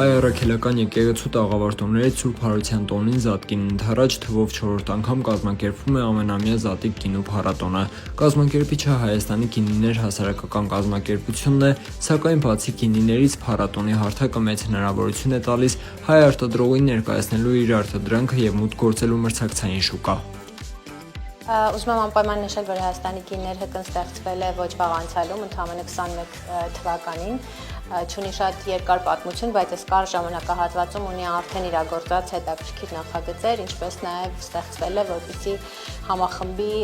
Հայ առաքելական եկեղեցու տաղավար տոներից Սուրբ Հարության տոնին Զատկին ընթരാճ թվով 4-րդ անգամ կազմակերպվում է ամենամյա Զատիկ գինու փառատոնը։ Կազմակերպիչը Հայաստանի գինիներ հասարակական կազմակերպությունն է, սակայն բացի գինիներից փառատոնի հարթակը մեծ հնարավորություն է տալիս հայ արտադրողին ներկայացնելու իր արտադրանքը եւ մուտք գործելու մրցակցային շուկա։ Ուզում եմ անպայման նշել, որ Հայաստանի գինիներ ՀԿ-ն ստեղծվել է ոչ վաղ անցյալում, ընդամենը 21 թվականին, չունի շատ երկար պատմություն, բայց այս կարճ ժամանակահատվածում ունի արդեն իրագործած հետաքրքիր նախագծեր, ինչպես նաև ստեղծվել է, որպեսզի համախմբի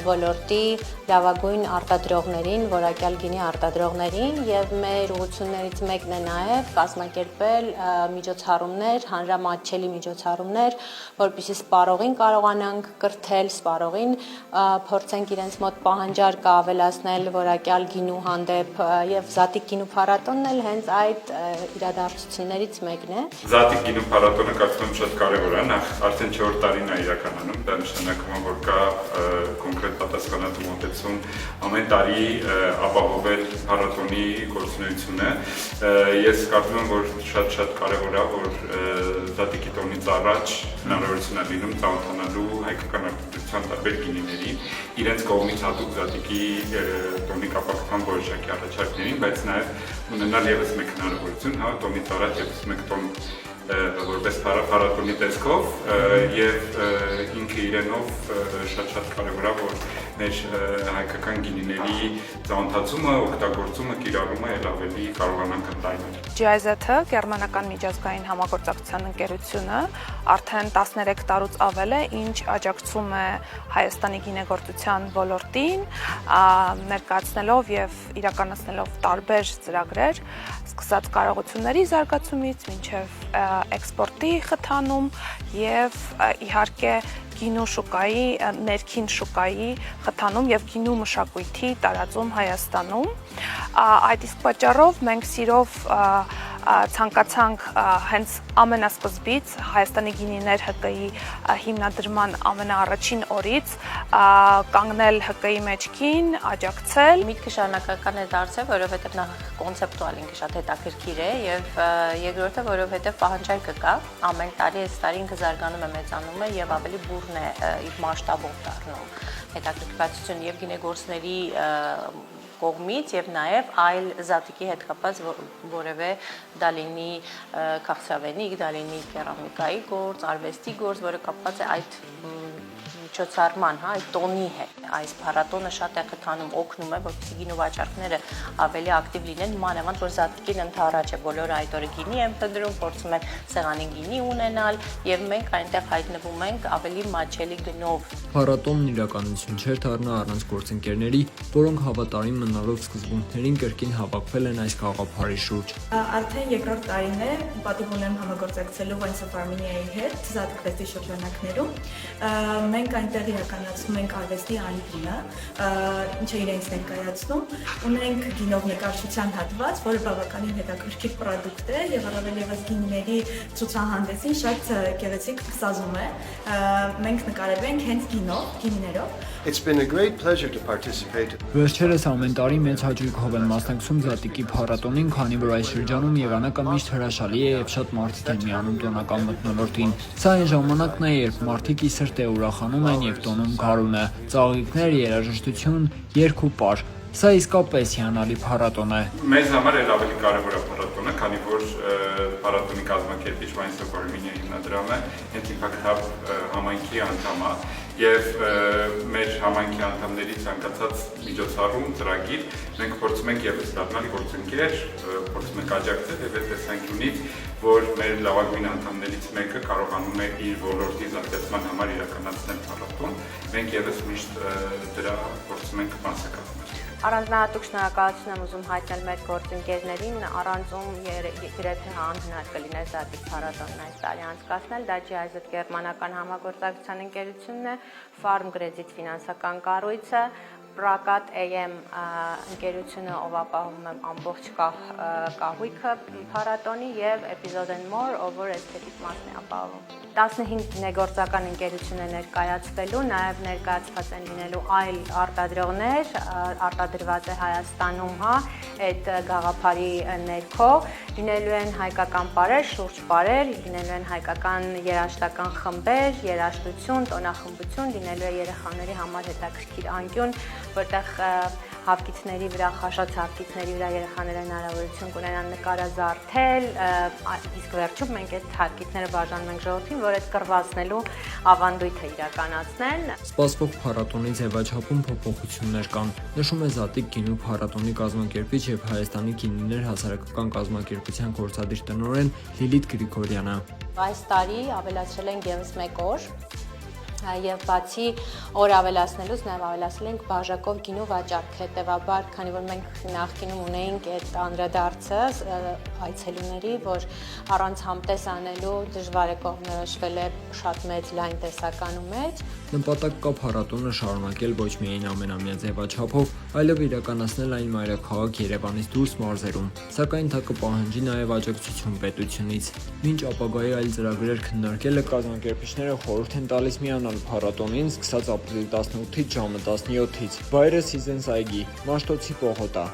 ոլորտի լավագույն արտադրողներին, որակյալ գինի արտադրողներին, եւ մեր ուղղություններից մեկն է նաև կազմակերպել միջոցառումներ, հանրամատչելի միջոցառումներ, որպեսզի սպառողին կարողանանք կրթել, սպառողին փորձենք իրենց մոտ պահանջարկը ավելացնել որակյալ գինու հանդեպ եւ Զատիկ գինու փառատոնն էլ հենց այդ իրադարձություններից մեկն է։ Զատիկ գինու փառատոնը կարծում եմ շատ կարևոր է, նախ արդեն 4 տարին է իրականանում, դա նշանակում է, որ կա կոնկրետ պատասխանատու մոտեցում ամեն տարի ապահովել փառատոնի գործունեությունը։ Ես կարծում եմ, որ շատ կարևոր է, որ Զատիկի տոնից առաջ հնարավորություն է լինում ծանոթանալու հայկական արտադրության տարբեր գինիների, իրենց կողմից հատուկ Զատիկի տոնի կապակցման որոշակի առաջարկներին, բայց նաև ունենալ ևս մեկ հնարավորություն, տոնից առաջ ևս մեկ տոն որպես փառատոնի տեսքով եւ ինքը իրենով շատ կարևոր է, որ մեր հայկական գինիների ծանոթացումը, օգտագործումը, կիրառումը ել ավելի կարողանանք ընդլայնել։ GIZ-ը գերմանական միջազգային համագործակցության ընկերությունը արդեն 13 տարուց ավել է, ինչ աջակցում է Հայաստանի գինեգործության ոլորտին, ներկայացնելով եւ իրականացնելով տարբեր ծրագրեր, սկսած կարողությունների զարգացումից մինչև էքսպորտի խթանում եւ իհարկե գինու շուկայի, ներքին շուկայի խթանում եւ գինու մշակույթի տարածում Հայաստանում։ Այդ իսկ պատճառով մենք սիրով ցանկացանք հենց ամենասկզբից Հայաստանի գինիներ ՀԿ-ի հիմնադրման ամենաառաջին օրից կանգնել ՀԿ-ի մեջքին, աջակցել։ Միտքը շարունակական է դարձել, որովհետև նախ կոնցեպտուալ ինքը շատ հետաքրքիր է եւ երկրորդը, որովհետև պահանջարկը կա, ամեն տարի այս տարի ինքը զարգանում է, մեծանում է եւ ավելի բուրն է իր մասշտաբով դառնում հետաքրքրվածություն եւ գինեգործների կողմից եւ նաեւ այլ Զատիկի հետ կապված որևէ դա լինի քաղցրավենիք, դա լինի կերամիկայի գործ, արվեստի գործ, որը կապված է այդ միջոցառման, այդ տոնի հետ։ Այս փառատոնը շատ է խթանում, օգնում է, որպեսզի գինու վաճառքները ավելի ակտիվ լինեն, մանավանդ որ Զատիկին ընդառաջ է, բոլորը այդ օրը գինի են փնտրում, փորձում են սեղանին գինի ունենալ եւ մենք այնտեղ հայտնվում ենք ավելի մատչելի գնով։ Փառատոնն իրականություն չէր դառնա առանց գործընկերների, որոնք հավատարիմ մնալով սկզբունքներին կրկին հավաքվել են այս գաղափարի շուրջ։ Արդեն երկրորդ տարին է պատիվ ունեմ համագործակցելու Wines of Armenia-ի հետ Զատիկ ֆեստի շրջանակներում։ Մենք այնտեղ իրականացնում ենք արվեստի ալիքինը, ինչը իրենց ներկայացնում։ Ունենք գինով նկարչության հատված, որը բավականին հետաքրքիր պրոդուկտ է եւ առավել եւս գինիների ցուցահանդեսին շատ գեղեցիկ սազում է։ Մենք նկարել ենք հենց գինիներով։ It's been a great pleasure to participate. Վերջերս ամեն տարի մեծ հաճույքով են մասնակցում Զատիկի փառատոնին, քանի որ այս շրջանում եղանակը միշտ հրաշալի է եւ շատ մարդիկ են միանում տոնական մթնոլորտին։ Սա այն ժամանակն է, երբ մարդիկ ի սրտե ուրախանում են եւ տոնում գարունը, ծաղիկներ, երաժշտություն, երգ ու պար։ Սա իսկապես հիանալի փառատոն է։ Մեզ համար էլ ավելի կարևոր է փառատոնը, քանի որ փառատոնի կազմակերպիչ Wines of Armenia հիմնադրամը հենց Impact Hub համայնքի անդամ է եւ մեր համայնքի անդամների ցանկացած միջոցառում, ծրագիր մենք փորձում ենք եւս դառնալ գործընկեր, փորձում ենք աջակցել եւ այդ տեսանկյունից, որ մեր լավագույն անդամներից մեկը կարողանում է իր ոլորտի զարգացման համար իրականացնել փառատոն, մենք եւս միշտ դրա փորձում ենք մասնակցել։ Առանձնահատուկ շնորհակալություն եմ ուզում հայտնել մեր գործընկերներին, առանցում գրեթե անհնար կլիներ Զատիկ փառատոնն այս տարի անցկացնել, դա GIZ գերմանական համագործակցության ընկերությունն է, Farm Credit ֆինանսական կառույցը, Պրակատ AM ընկերությունը, ով ապահովում է ամբողջ կահույքը փառատոնի եւ Episode and More, ով որ էսթետիկ մասն է ապահովում։ 15 գինեգործական ընկերություն է ներկայացվելու, նաեւ ներկայացված են լինելու այլ արտադրողներ, արտադրված է Հայաստանում, այդ գաղափարի ներքո, լինելու են հայկական պարեր, շուրջ պարեր, լինելու են հայկական երաժշտական խմբեր, երաժշտություն, տոնախմբություն, լինելու է երեխաների համար հետաքրքիր անկյուն, որտեղ հավկիցների վրա, խաշած հավկիցների վրա երեխաները հնարավորություն կունենան նկարազարդել, իսկ վերջում մենք այդ հավկիցները բաժանում ենք ժողովրդին, որ այդ կռվածնելու ավանդույթը իրականացնեն։ Սպասվող փառատոնի ձևաչափում փոփոխություններ կան, նշում է Զատիկ գինու փառատոնի կազմակերպիչ եւ Հայաստանի գինիներ հասարակական կազմակերպության գործադիր տնօրեն Լիլիթ Գրիգորյանը։ Այս տարի ավելացրել ենք ևս մեկ օր եւ բացի օր ավելացնելուց նաեւ ավելացրել ենք բաժակով գինու վաճառք, հետեւաբար, քանի որ մենք նախկինում ունեինք այդ անդրադարձը այցելուների, որ առանց համտես անելու դժվար է կողմնորոշվել է շատ մեծ լայն տեսականում մեջ։ Նպատակ կա փառատոնը շարունակել ոչ միայն ամենամյա ձևաչափով, այլև իրականացնել այն մայրաքաղաք Երևանից դուրս մարզերում, սակայն դա կպահանջի նաև աջակցություն պետությունից։ Մինչ ապագայի այլ ծրագրեր քննարկելը կազմակերպիչները խորհուրդ են տալիս միանալ փառատոնին սկսած ապրիլի 18-ից ժամը 17-ից։ Վայրը Սիզենս այգի, Մաշտոցի պողոտա։